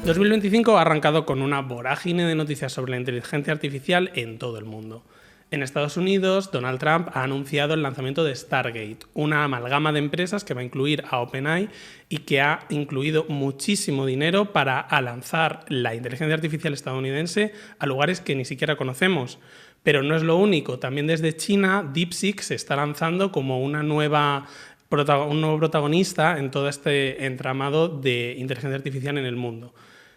2025 ha arrancado con una vorágine de noticias sobre la inteligencia artificial en todo el mundo. En Estados Unidos, Donald Trump ha anunciado el lanzamiento de Stargate, una amalgama de empresas que va a incluir a OpenAI y que ha incluido muchísimo dinero para lanzar la inteligencia artificial estadounidense a lugares que ni siquiera conocemos. Pero no es lo único. También desde China, DeepSeek se está lanzando como un nuevo protagonista en todo este entramado de inteligencia artificial en el mundo.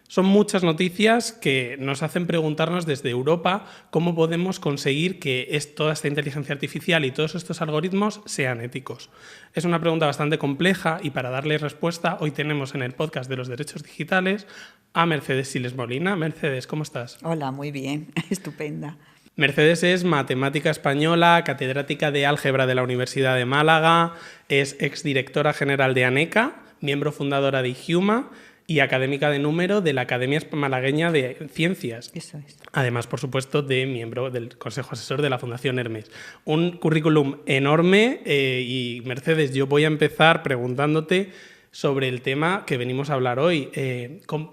Son muchas noticias que nos hacen preguntarnos desde Europa cómo podemos conseguir que toda esta inteligencia artificial y todos estos algoritmos sean éticos. Es una pregunta bastante compleja y para darle respuesta hoy tenemos en el podcast de los derechos digitales a Mercedes Siles Molina. Mercedes, ¿cómo estás? Hola, muy bien, estupenda. Mercedes es matemática española, catedrática de álgebra de la Universidad de Málaga, es exdirectora general de ANECA, miembro fundadora de IHUMA y académica de número de la Academia Malagueña de Ciencias. Eso es. Además, por supuesto, de miembro del Consejo Asesor de la Fundación Hermes. Un currículum enorme y, Mercedes, yo voy a empezar preguntándote sobre el tema que venimos a hablar hoy.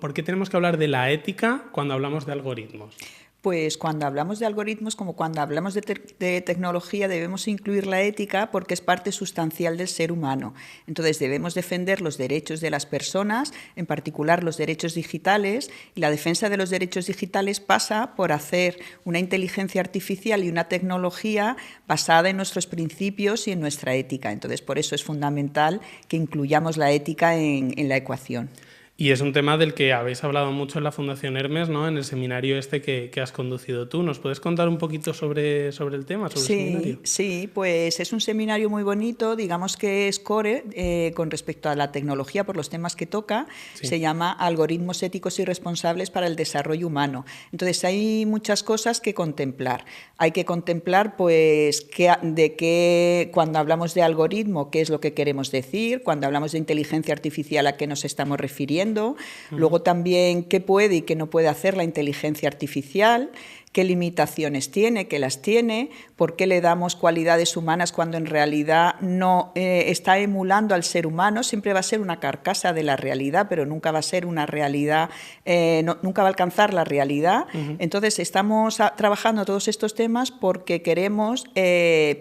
¿Por qué tenemos que hablar de la ética cuando hablamos de algoritmos? Pues cuando hablamos de algoritmos, como cuando hablamos de tecnología, debemos incluir la ética porque es parte sustancial del ser humano. Entonces debemos defender los derechos de las personas, en particular los derechos digitales, y la defensa de los derechos digitales pasa por hacer una inteligencia artificial y una tecnología basada en nuestros principios y en nuestra ética. Entonces por eso es fundamental que incluyamos la ética en la ecuación. Y es un tema del que habéis hablado mucho en la Fundación Hermes, ¿no? En el seminario que has conducido tú. ¿Nos puedes contar un poquito sobre el tema, sobre el seminario? Sí, pues es un seminario muy bonito, digamos que es core con respecto a la tecnología por los temas que toca. Sí. Se llama Algoritmos éticos y responsables para el desarrollo humano. Entonces hay muchas cosas que contemplar. Hay que contemplar pues cuando hablamos de algoritmo, qué es lo que queremos decir, cuando hablamos de inteligencia artificial, a qué nos estamos refiriendo. Luego también qué puede y qué no puede hacer la inteligencia artificial, qué limitaciones tiene, qué las tiene, por qué le damos cualidades humanas cuando en realidad no está emulando al ser humano. Siempre va a ser una carcasa de la realidad, pero nunca va a ser una realidad, nunca va a alcanzar la realidad. Entonces estamos trabajando todos estos temas porque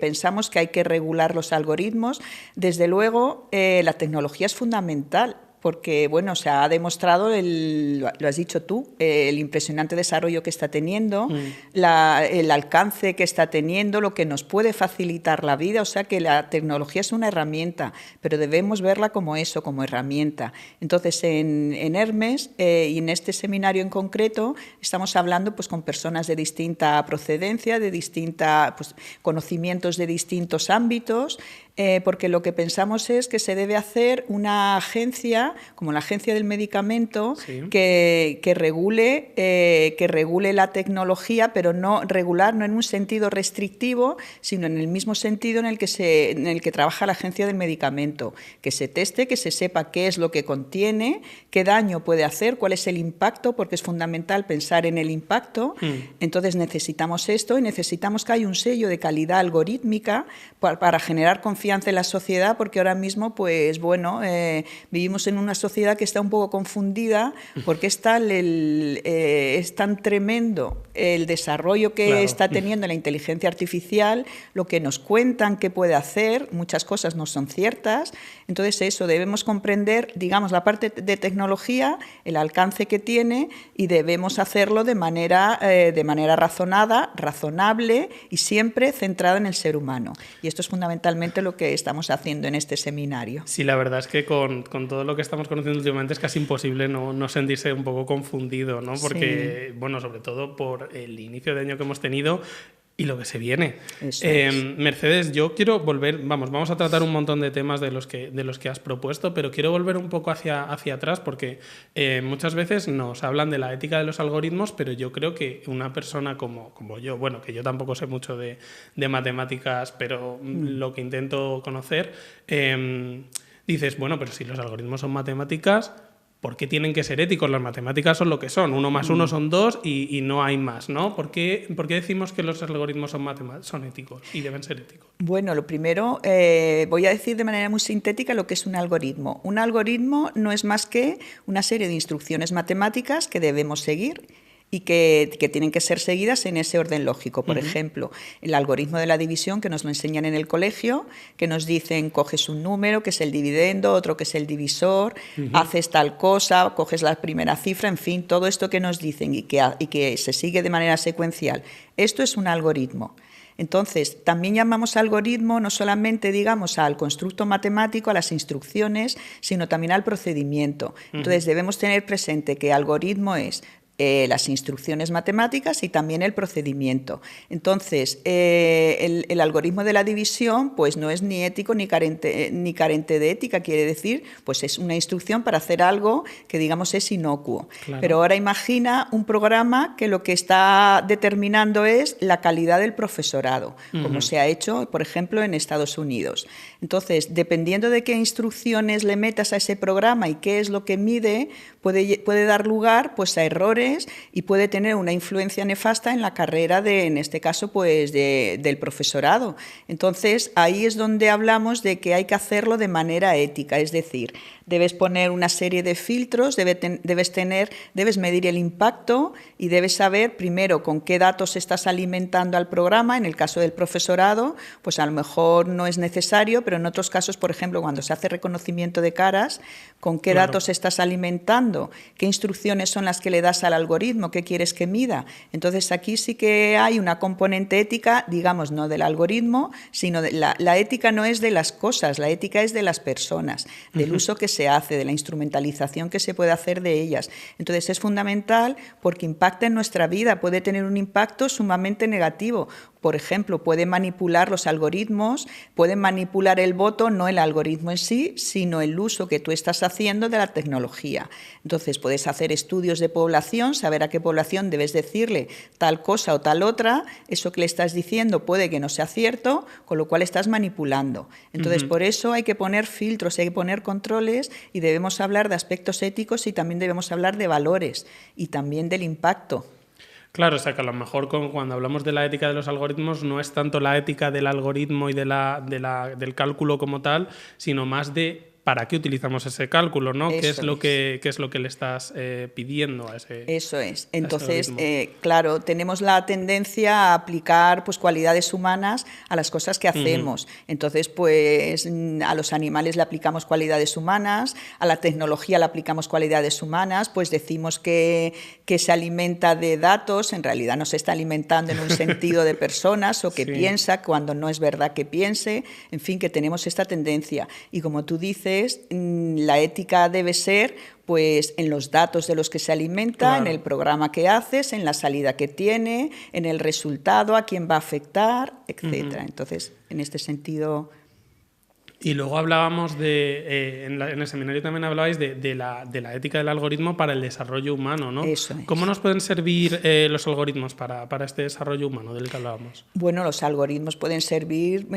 pensamos que hay que regular los algoritmos. Desde luego la tecnología es fundamental, porque bueno, se ha demostrado, lo has dicho tú, el impresionante desarrollo que está teniendo, el alcance que está teniendo, lo que nos puede facilitar la vida. O sea que la tecnología es una herramienta, pero debemos verla como eso, como herramienta. Entonces en Hermes y en este seminario en concreto estamos hablando pues con personas de distinta procedencia, de conocimientos de distintos ámbitos, porque lo que pensamos es que se debe hacer una agencia, como la Agencia del Medicamento, sí, que regule la tecnología, pero no en un sentido restrictivo, sino en el mismo sentido en el que trabaja la Agencia del Medicamento, que se teste, que se sepa qué es lo que contiene, qué daño puede hacer, cuál es el impacto, porque es fundamental pensar en el impacto. Entonces necesitamos esto y necesitamos que haya un sello de calidad algorítmica para generar confianza en la sociedad, porque ahora mismo pues bueno, vivimos en una sociedad que está un poco confundida porque es tan tremendo el desarrollo que está teniendo la inteligencia artificial, lo que nos cuentan que puede hacer, muchas cosas no son ciertas. Entonces eso, debemos comprender, digamos, la parte de tecnología, el alcance que tiene, y debemos hacerlo de manera razonada, razonable y siempre centrada en el ser humano. Y esto es fundamentalmente lo que estamos haciendo en este seminario. Sí, la verdad es que con todo lo que estamos conociendo últimamente es casi imposible no sentirse un poco confundido, ¿no? Porque, sí, bueno, sobre todo por el inicio de año que hemos tenido y lo que se viene. Mercedes, yo quiero volver, vamos a tratar un montón de temas de los que has propuesto, pero quiero volver un poco hacia atrás porque muchas veces nos hablan de la ética de los algoritmos, pero yo creo que una persona como yo, bueno, que yo tampoco sé mucho de matemáticas, pero lo que intento conocer, dices, bueno, pero si los algoritmos son matemáticas, ¿por qué tienen que ser éticos? Las matemáticas son lo que son. 1 más 1 son 2 y no hay más, ¿no? ¿Por qué decimos que los algoritmos son éticos y deben ser éticos? Bueno, lo primero, voy a decir de manera muy sintética lo que es un algoritmo. Un algoritmo no es más que una serie de instrucciones matemáticas que debemos seguir y que tienen que ser seguidas en ese orden lógico. Por ejemplo, el algoritmo de la división, que nos lo enseñan en el colegio, que nos dicen, coges un número, que es el dividendo, otro que es el divisor, haces tal cosa, coges la primera cifra, en fin, todo esto que nos dicen y que se sigue de manera secuencial. Esto es un algoritmo. Entonces, también llamamos algoritmo no solamente, digamos, al constructo matemático, a las instrucciones, sino también al procedimiento. Entonces, debemos tener presente que algoritmo es las instrucciones matemáticas y también el procedimiento. Entonces, el algoritmo de la división pues no es ni ético ni carente de ética, quiere decir, pues es una instrucción para hacer algo que digamos es inocuo. Claro. Pero ahora imagina un programa que lo que está determinando es la calidad del profesorado, como se ha hecho, por ejemplo, en Estados Unidos. Entonces, dependiendo de qué instrucciones le metas a ese programa y qué es lo que mide, puede dar lugar pues a errores y puede tener una influencia nefasta en la carrera en este caso, pues del profesorado. Entonces, ahí es donde hablamos de que hay que hacerlo de manera ética, es decir, debes poner una serie de filtros, debes medir el impacto y debes saber primero con qué datos estás alimentando al programa. En el caso del profesorado, pues a lo mejor no es necesario, pero en otros casos, por ejemplo, cuando se hace reconocimiento de caras, con qué datos estás alimentando, qué instrucciones son las que le das al algoritmo, qué quieres que mida. Entonces, aquí sí que hay una componente ética, digamos, no del algoritmo, sino la ética no es de las cosas, la ética es de las personas, del uso que se hace, de la instrumentalización que se puede hacer de ellas. Entonces, es fundamental porque impacta en nuestra vida, puede tener un impacto sumamente negativo. Por ejemplo, puede manipular los algoritmos, pueden manipular el voto, no el algoritmo en sí, sino el uso que tú estás haciendo de la tecnología. Entonces, puedes hacer estudios de población, saber a qué población debes decirle tal cosa o tal otra, eso que le estás diciendo puede que no sea cierto, con lo cual estás manipulando. Entonces, por eso hay que poner filtros, hay que poner controles y debemos hablar de aspectos éticos y también debemos hablar de valores y también del impacto. Claro, o sea que a lo mejor cuando hablamos de la ética de los algoritmos no es tanto la ética del algoritmo y del cálculo como tal, sino más de para qué utilizamos ese cálculo, ¿no? ¿Qué es lo que le estás pidiendo a ese? Eso es. Entonces, claro, tenemos la tendencia a aplicar pues cualidades humanas a las cosas que hacemos. Entonces, pues a los animales le aplicamos cualidades humanas, a la tecnología le aplicamos cualidades humanas, pues decimos que se alimenta de datos, en realidad no se está alimentando en un sentido de personas o que piensa cuando no es verdad que piense, en fin, que tenemos esta tendencia. Y como tú dices, la ética debe ser pues en los datos de los que se alimenta, en el programa que haces, en la salida que tiene, en el resultado, a quién va a afectar, etcétera. Entonces, en este sentido... Y luego hablábamos en el seminario también hablabais de la ética del algoritmo para el desarrollo humano, ¿no? Eso es. ¿Cómo nos pueden servir los algoritmos para este desarrollo humano del que hablábamos? Bueno, los algoritmos pueden servir,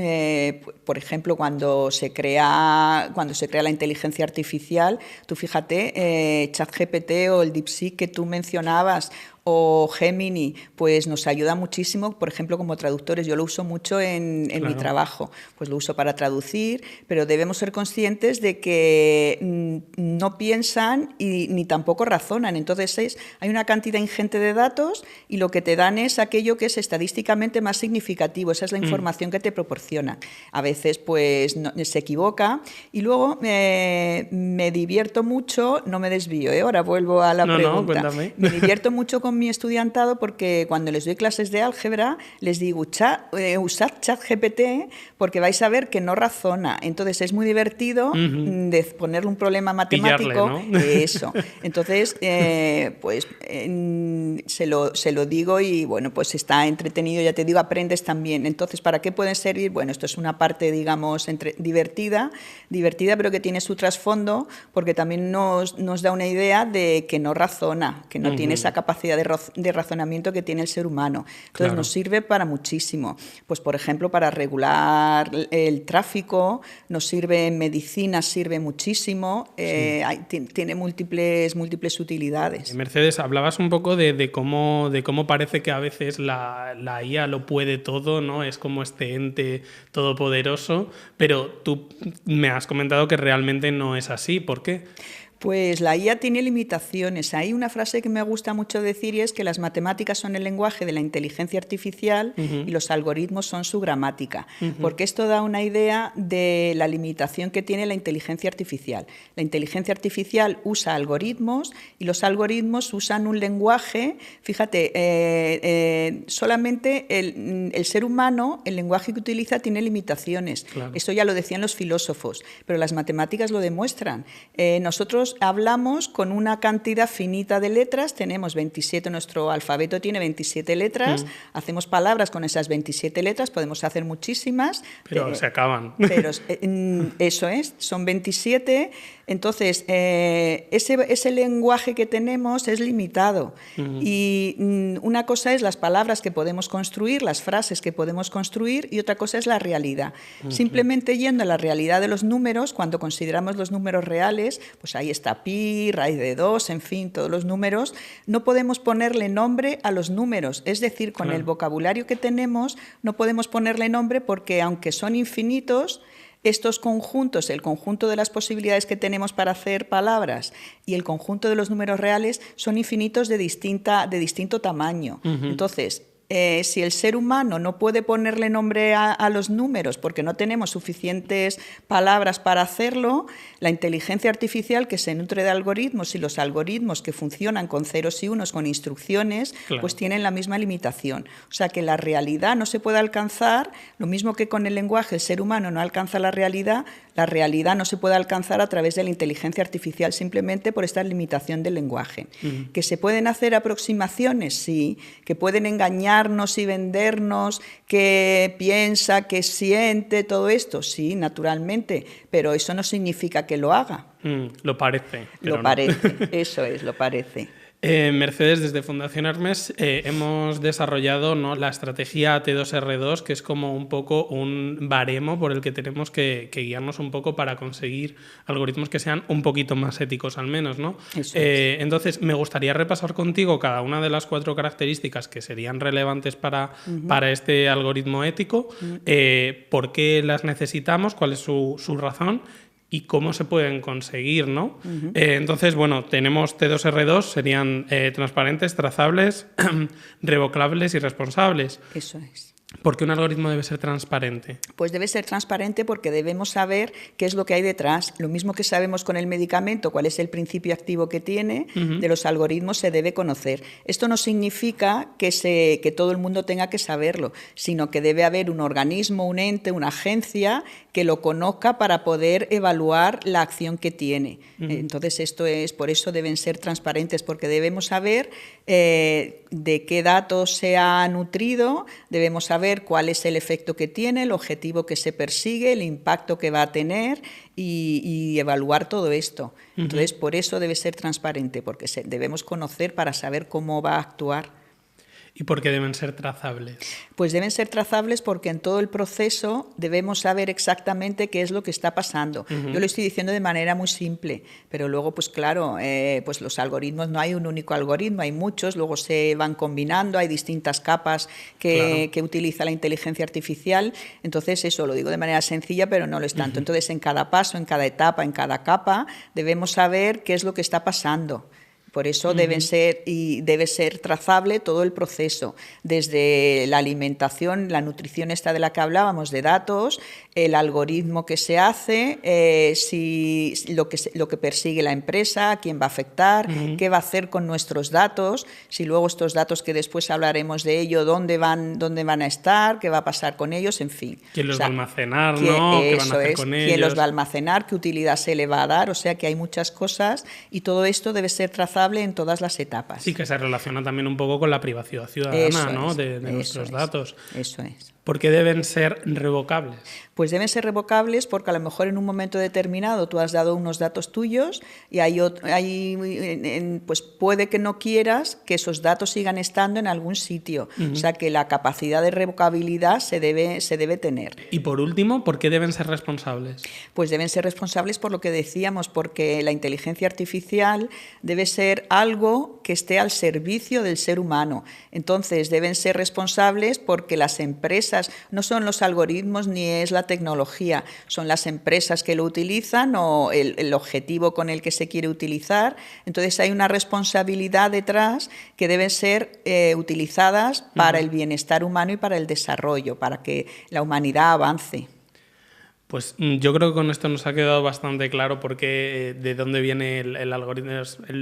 por ejemplo, cuando se crea la inteligencia artificial. Tú fíjate, ChatGPT o el DeepSeek que tú mencionabas, o Gemini, pues nos ayuda muchísimo, por ejemplo, como traductores. Yo lo uso mucho en mi trabajo, pues lo uso para traducir, pero debemos ser conscientes de que no piensan ni tampoco razonan. Entonces hay una cantidad ingente de datos y lo que te dan es aquello que es estadísticamente más significativo. Esa es la información que te proporciona. A veces pues se equivoca y luego me divierto mucho, no me desvío, ahora vuelvo a la pregunta. No, cuéntame. Me divierto mucho con mi estudiantado porque cuando les doy clases de álgebra les digo usad ChatGPT porque vais a ver que no razona. Entonces es muy divertido de ponerle un problema matemático. Pillarle, ¿no? Eso. Entonces pues se lo digo y bueno, pues está entretenido, ya te digo, aprendes también. Entonces, ¿para qué pueden servir? Bueno, esto es una parte, digamos, divertida, pero que tiene su trasfondo porque también nos da una idea de que no razona, que no tiene esa capacidad de razonamiento que tiene el ser humano. Entonces nos sirve para muchísimo. Pues por ejemplo, para regular el tráfico, nos sirve en medicina, sirve muchísimo, tiene múltiples utilidades. Mercedes, hablabas un poco de cómo parece que a veces la IA lo puede todo, ¿no? Es como este ente todopoderoso, pero tú me has comentado que realmente no es así. ¿Por qué? Pues la IA tiene limitaciones. Hay una frase que me gusta mucho decir y es que las matemáticas son el lenguaje de la inteligencia artificial y los algoritmos son su gramática, porque esto da una idea de la limitación que tiene la inteligencia artificial. La inteligencia artificial usa algoritmos y los algoritmos usan un lenguaje. Fíjate, solamente el ser humano, el lenguaje que utiliza tiene limitaciones. Claro. Eso ya lo decían los filósofos, pero las matemáticas lo demuestran. Nosotros hablamos con una cantidad finita de letras, tenemos 27, nuestro alfabeto tiene 27 letras, hacemos palabras con esas 27 letras, podemos hacer muchísimas. Pero se acaban. Pero eso es, son 27, entonces ese lenguaje que tenemos es limitado. Y una cosa es las palabras que podemos construir, las frases que podemos construir, y otra cosa es la realidad. Simplemente yendo a la realidad de los números, cuando consideramos los números reales, pues ahí está pi, raíz de 2, en fin, todos los números, no podemos ponerle nombre a los números, es decir, con el vocabulario que tenemos no podemos ponerle nombre porque aunque son infinitos, estos conjuntos, el conjunto de las posibilidades que tenemos para hacer palabras y el conjunto de los números reales son infinitos de distinto tamaño. Entonces, si el ser humano no puede ponerle nombre a los números porque no tenemos suficientes palabras para hacerlo, la inteligencia artificial que se nutre de algoritmos y los algoritmos que funcionan con ceros y unos, con instrucciones, claro, pues tienen la misma limitación. O sea que la realidad no se puede alcanzar, lo mismo que con el lenguaje el ser humano no alcanza la realidad no se puede alcanzar a través de la inteligencia artificial simplemente por esta limitación del lenguaje. ¿Que se pueden hacer aproximaciones? Sí. ¿Que pueden engañarnos y vendernos? ¿Que piensa, que siente, todo esto? Sí, naturalmente, pero eso no significa que lo haga. Lo parece. Lo parece, eso es, lo parece. Mercedes, desde Fundación Hermes hemos desarrollado, ¿no?, la estrategia T2R2, que es como un poco un baremo por el que tenemos que guiarnos un poco para conseguir algoritmos que sean un poquito más éticos al menos, ¿no? Entonces, me gustaría repasar contigo cada una de las 4 características que serían relevantes para este algoritmo ético, por qué las necesitamos, cuál es su razón y cómo se pueden conseguir, ¿no? Entonces, bueno, tenemos T2R2, serían transparentes, trazables, revocables y responsables. Eso es. ¿Por qué un algoritmo debe ser transparente? Pues debe ser transparente porque debemos saber qué es lo que hay detrás. Lo mismo que sabemos con el medicamento, cuál es el principio activo que tiene, de los algoritmos se debe conocer. Esto no significa que todo el mundo tenga que saberlo, sino que debe haber un organismo, un ente, una agencia que lo conozca para poder evaluar la acción que tiene. Entonces, por eso deben ser transparentes, porque debemos saber de qué datos se ha nutrido, debemos saber cuál es el efecto que tiene, el objetivo que se persigue, el impacto que va a tener y evaluar todo esto. Entonces, por eso debe ser transparente, porque debemos conocer para saber cómo va a actuar. ¿Y por qué deben ser trazables? Pues deben ser trazables porque en todo el proceso debemos saber exactamente qué es lo que está pasando. Yo lo estoy diciendo de manera muy simple, pero luego, pues claro, pues los algoritmos, no hay un único algoritmo, hay muchos, luego se van combinando, hay distintas capas que utiliza la inteligencia artificial. Entonces, eso lo digo de manera sencilla, pero no lo es tanto. Entonces, en cada paso, en cada etapa, en cada capa, debemos saber qué es lo que está pasando. Por eso debe ser trazable todo el proceso, desde la alimentación, la nutrición esta de la que hablábamos, de datos, el algoritmo que se hace, si lo que persigue la empresa, a quién va a afectar, qué va a hacer con nuestros datos, si luego estos datos, que después hablaremos de ello, dónde van a estar, qué va a pasar con ellos, en fin. ¿Quién los va a almacenar, no? ¿Qué van a hacer con ellos? ¿Quién los va a almacenar? ¿Qué utilidad se le va a dar? O sea que hay muchas cosas y todo esto debe ser trazable en todas las etapas. Sí, que se relaciona también un poco con la privacidad ciudadana, ¿no?, de nuestros datos. Eso es. ¿Por qué deben ser revocables? Pues deben ser revocables porque a lo mejor en un momento determinado tú has dado unos datos tuyos y pues puede que no quieras que esos datos sigan estando en algún sitio. O sea que la capacidad de revocabilidad se debe tener. Y por último, ¿por qué deben ser responsables? Pues deben ser responsables por lo que decíamos, porque la inteligencia artificial debe ser algo que esté al servicio del ser humano. Entonces deben ser responsables porque las empresas, no son los algoritmos ni es la tecnología, son las empresas que lo utilizan o el objetivo con el que se quiere utilizar. Entonces hay una responsabilidad detrás que deben ser utilizadas para el bienestar humano y para el desarrollo, para que la humanidad avance. Pues yo creo que con esto nos ha quedado bastante claro por qué, de dónde viene el algoritmo,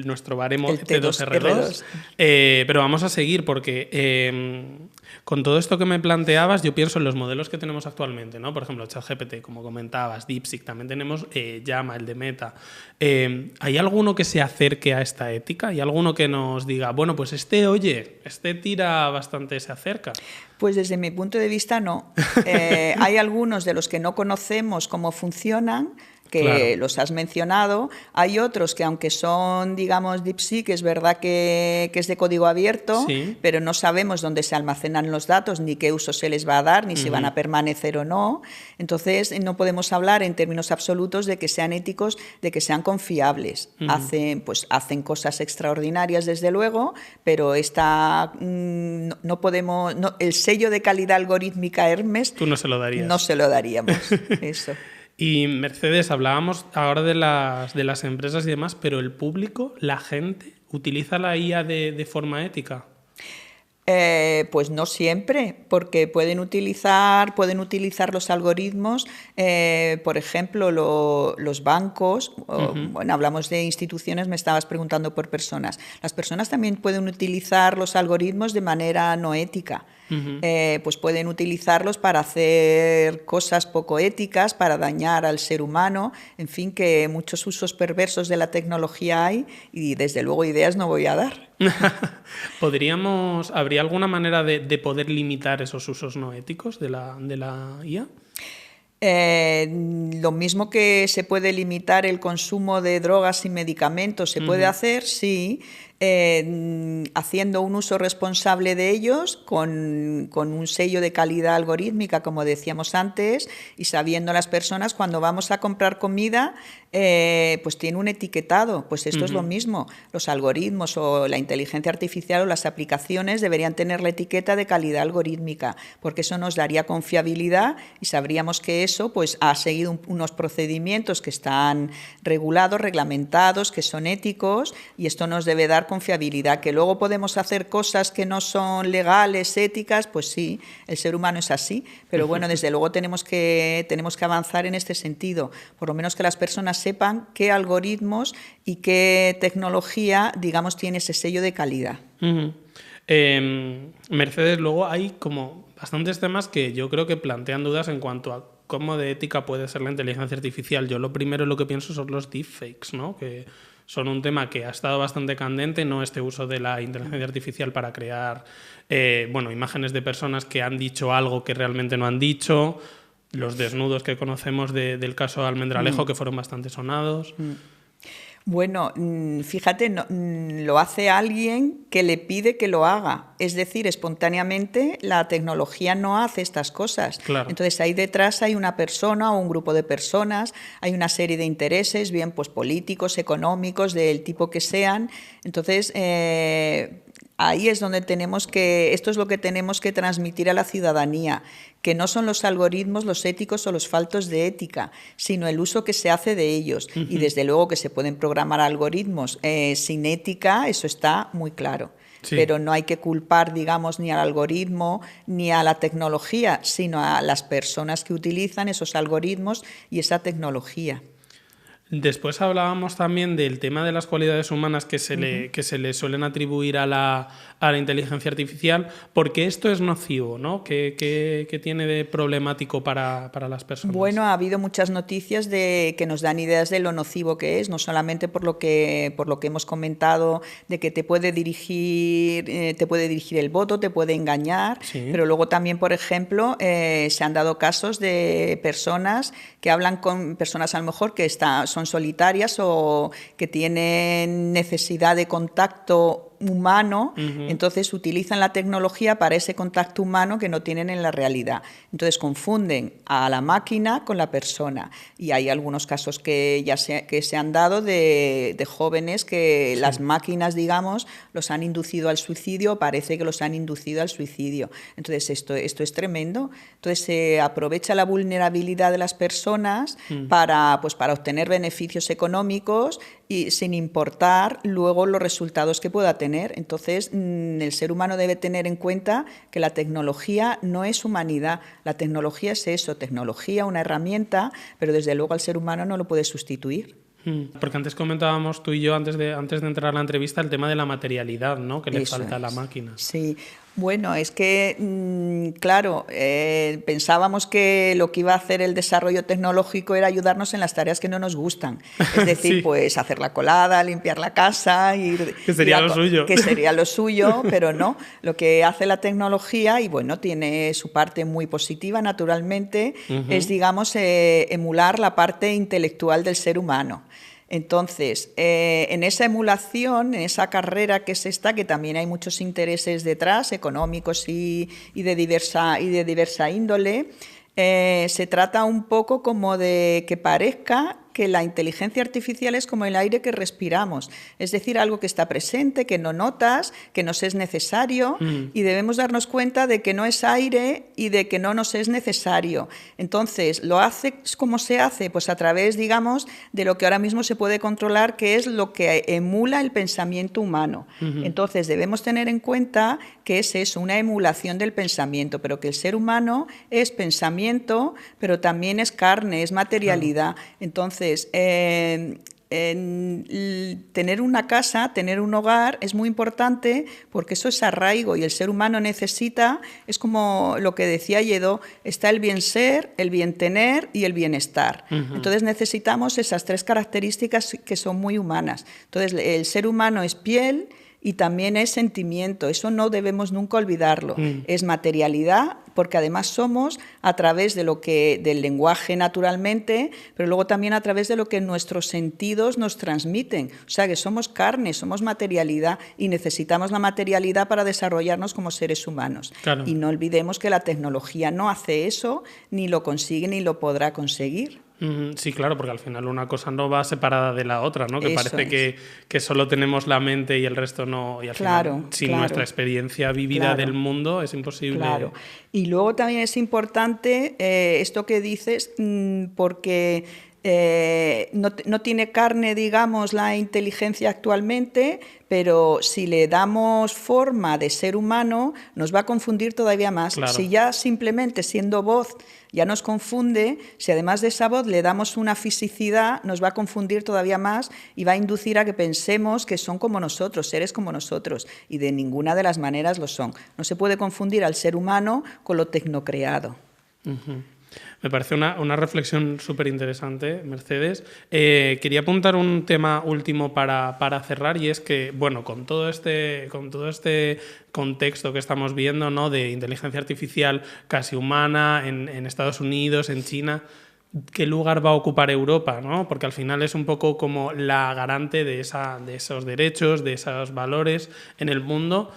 nuestro baremo T2R2. Pero vamos a seguir porque con todo esto que me planteabas, yo pienso en los modelos que tenemos actualmente, ¿no? Por ejemplo, ChatGPT, como comentabas, DeepSeek, también tenemos Llama, el de Meta. ¿Hay alguno que se acerque a esta ética? ¿Hay alguno que nos diga, bueno, pues este tira bastante, se acerca? Pues desde mi punto de vista no. Hay algunos de los que no conocemos cómo funcionan, que claro, los has mencionado. Hay otros que, aunque son, digamos, DeepSeek, es verdad que es de código abierto, sí, pero no sabemos dónde se almacenan los datos, ni qué uso se les va a dar, ni si van a permanecer o no. Entonces, no podemos hablar en términos absolutos de que sean éticos, de que sean confiables. Hacen cosas extraordinarias, desde luego, pero no podemos... No, el sello de calidad algorítmica Hermes... Tú no se lo darías. No se lo daríamos, eso. Y Mercedes, hablábamos ahora de las empresas y demás, pero el público, la gente, ¿utiliza la IA de forma ética? Pues no siempre, porque pueden utilizar los algoritmos, por ejemplo, los bancos, bueno, hablamos de instituciones, me estabas preguntando por personas. Las personas también pueden utilizar los algoritmos de manera no ética. Pues pueden utilizarlos para hacer cosas poco éticas, para dañar al ser humano, en fin, que muchos usos perversos de la tecnología hay y desde luego ideas no voy a dar. ¿Habría alguna manera de poder limitar esos usos no éticos de la IA? Lo mismo que se puede limitar el consumo de drogas y medicamentos, se puede hacer, sí, haciendo un uso responsable de ellos con un sello de calidad algorítmica, como decíamos antes, y sabiendo las personas cuando vamos a comprar comida, pues tiene un etiquetado. Pues esto es lo mismo. Los algoritmos o la inteligencia artificial o las aplicaciones deberían tener la etiqueta de calidad algorítmica, porque eso nos daría confiabilidad y sabríamos que eso pues ha seguido unos procedimientos que están regulados, reglamentados, que son éticos, y esto nos debe dar confiabilidad. Que luego podemos hacer cosas que no son legales, éticas, pues sí, el ser humano es así, pero bueno, desde luego tenemos que avanzar en este sentido, por lo menos que las personas sepan qué algoritmos y qué tecnología, digamos, tiene ese sello de calidad. Mercedes, luego hay como bastantes temas que yo creo que plantean dudas en cuanto a cómo de ética puede ser la inteligencia artificial. Yo lo primero que pienso son los deepfakes, ¿no? Que son un tema que ha estado bastante candente, ¿no? Este uso de la inteligencia artificial para crear imágenes de personas que han dicho algo que realmente no han dicho, los desnudos que conocemos del caso Almendralejo, que fueron bastante sonados. Bueno, fíjate, lo hace alguien que le pide que lo haga. Es decir, espontáneamente la tecnología no hace estas cosas. Claro. Entonces ahí detrás hay una persona o un grupo de personas, hay una serie de intereses, bien pues políticos, económicos, del tipo que sean. Entonces ahí es donde esto es lo que tenemos que transmitir a la ciudadanía, que no son los algoritmos los éticos o los faltos de ética, sino el uso que se hace de ellos. Y desde luego que se pueden programar algoritmos sin ética, eso está muy claro. Sí. Pero no hay que culpar, digamos, ni al algoritmo ni a la tecnología, sino a las personas que utilizan esos algoritmos y esa tecnología. Después hablábamos también del tema de las cualidades humanas que se le suelen atribuir a la inteligencia artificial, porque esto es nocivo, ¿no? ¿Qué tiene de problemático para las personas? Bueno, ha habido muchas noticias que nos dan ideas de lo nocivo que es, no solamente por lo que hemos comentado, de que te puede dirigir el voto, te puede engañar, Sí. pero luego también, por ejemplo, se han dado casos de personas que hablan con personas a lo mejor que son solitarias o que tienen necesidad de contacto humano, entonces utilizan la tecnología para ese contacto humano que no tienen en la realidad. Entonces confunden a la máquina con la persona. Y hay algunos casos que se han dado de jóvenes que sí, las máquinas, digamos, los han inducido al suicidio, parece que los han inducido al suicidio. Entonces esto es tremendo. Entonces se aprovecha la vulnerabilidad de las personas para obtener beneficios económicos y sin importar luego los resultados que pueda tener. Entonces, el ser humano debe tener en cuenta que la tecnología no es humanidad, la tecnología es eso, tecnología, una herramienta, pero desde luego al ser humano no lo puede sustituir. Porque antes comentábamos tú y yo, antes de entrar a la entrevista, el tema de la materialidad, ¿no? Que le Eso falta a la es. máquina. Sí. Bueno, es que, claro, pensábamos que lo que iba a hacer el desarrollo tecnológico era ayudarnos en las tareas que no nos gustan. Es decir, sí, pues hacer la colada, limpiar la casa. Que sería lo suyo. Que sería lo suyo, pero no. Lo que hace la tecnología, y bueno, tiene su parte muy positiva, naturalmente, es, digamos, emular la parte intelectual del ser humano. Entonces, en esa emulación, en esa carrera que es esta, que también hay muchos intereses detrás, económicos y de diversa índole, se trata un poco como de que parezca que la inteligencia artificial es como el aire que respiramos, es decir, algo que está presente, que no notas, que nos es necesario y debemos darnos cuenta de que no es aire y de que no nos es necesario. Entonces, ¿lo hace cómo se hace? Pues a través, digamos, de lo que ahora mismo se puede controlar, que es lo que emula el pensamiento humano. Entonces, debemos tener en cuenta que es eso, una emulación del pensamiento, pero que el ser humano es pensamiento, pero también es carne, es materialidad. Entonces, tener una casa, tener un hogar es muy importante porque eso es arraigo y el ser humano necesita, es como lo que decía Lledó, está el bien ser, el bien tener y el bienestar. Entonces necesitamos esas tres características que son muy humanas. Entonces el ser humano es piel y también es sentimiento, eso no debemos nunca olvidarlo. Es materialidad, porque además somos a través del lenguaje naturalmente, pero luego también a través de lo que nuestros sentidos nos transmiten. O sea que somos carne, somos materialidad y necesitamos la materialidad para desarrollarnos como seres humanos. Claro. Y no olvidemos que la tecnología no hace eso, ni lo consigue ni lo podrá conseguir. Sí, claro, porque al final una cosa no va separada de la otra, ¿no? Que Eso parece que solo tenemos la mente y el resto no. Y al final, sin nuestra experiencia vivida del mundo, es imposible. Claro. Y luego también es importante esto que dices, porque no tiene carne, digamos, la inteligencia actualmente, pero si le damos forma de ser humano, nos va a confundir todavía más. Claro. Si ya simplemente siendo voz ya nos confunde, si además de esa voz le damos una fisicidad, nos va a confundir todavía más y va a inducir a que pensemos que son como nosotros, seres como nosotros, y de ninguna de las maneras lo son. No se puede confundir al ser humano con lo tecnocreado. Me parece una reflexión súper interesante, Mercedes. Quería apuntar un tema último para cerrar, y es que, bueno, con todo este contexto que estamos viendo, ¿no?, de inteligencia artificial casi humana en Estados Unidos, en China, ¿qué lugar va a ocupar Europa, ¿no? Porque al final es un poco como la garante de esos derechos, de esos valores en el mundo.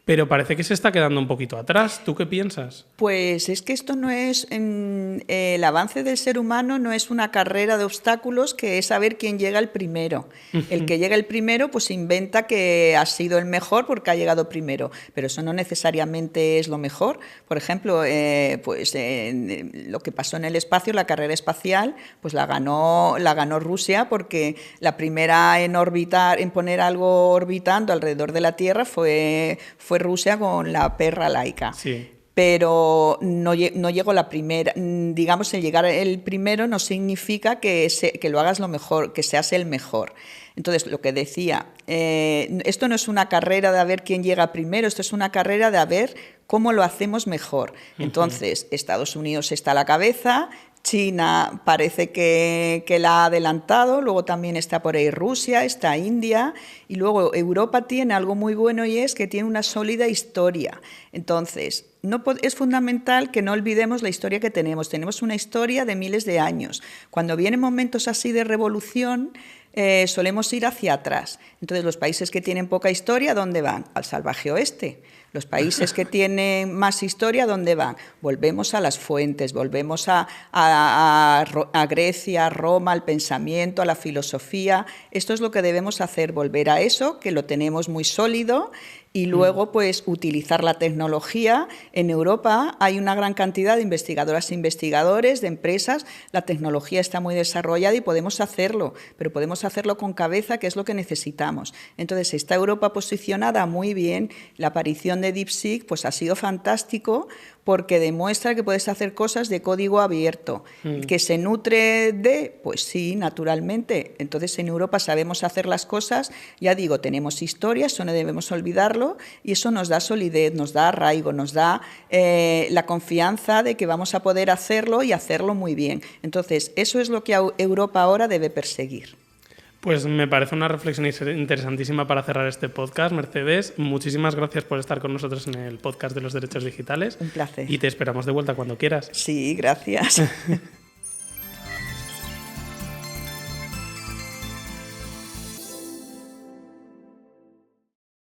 Pero parece que se está quedando un poquito atrás. ¿Tú qué piensas? Pues es que esto no es... el avance del ser humano no es una carrera de obstáculos que es saber quién llega el primero. El que llega el primero pues inventa que ha sido el mejor porque ha llegado primero, pero eso no necesariamente es lo mejor. Por ejemplo, lo que pasó en el espacio, la carrera espacial, pues la ganó Rusia, porque la primera en poner algo orbitando alrededor de la Tierra fue Rusia con la perra Laika. Sí. pero no llego la primera. Digamos, el llegar el primero no significa que lo hagas lo mejor, que seas el mejor. Entonces, lo que decía, esto no es una carrera de a ver quién llega primero, esto es una carrera de a ver cómo lo hacemos mejor. Entonces, Estados Unidos está a la cabeza, China parece que la ha adelantado, luego también está por ahí Rusia, está India, y luego Europa tiene algo muy bueno y es que tiene una sólida historia. Entonces, es fundamental que no olvidemos la historia que tenemos. Tenemos una historia de miles de años. Cuando vienen momentos así de revolución, solemos ir hacia atrás. Entonces, los países que tienen poca historia, ¿dónde van? Al salvaje oeste. Los países que tienen más historia, ¿dónde van? Volvemos a las fuentes, volvemos a Grecia, a Roma, al pensamiento, a la filosofía. Esto es lo que debemos hacer, volver a eso, que lo tenemos muy sólido, y luego pues utilizar la tecnología. En Europa hay una gran cantidad de investigadoras e investigadores, de empresas. La tecnología está muy desarrollada y podemos hacerlo, pero podemos hacerlo con cabeza, que es lo que necesitamos. Entonces, está Europa posicionada muy bien. La aparición de DeepSeek pues ha sido fantástico, porque demuestra que puedes hacer cosas de código abierto. ¿Que se nutre de? Pues sí, naturalmente. Entonces, en Europa sabemos hacer las cosas, ya digo, tenemos historia, eso no debemos olvidarlo, y eso nos da solidez, nos da arraigo, nos da la confianza de que vamos a poder hacerlo y hacerlo muy bien. Entonces, eso es lo que Europa ahora debe perseguir. Pues me parece una reflexión interesantísima para cerrar este podcast. Mercedes, muchísimas gracias por estar con nosotros en el podcast de los derechos digitales. Un placer. Y te esperamos de vuelta cuando quieras. Sí, gracias.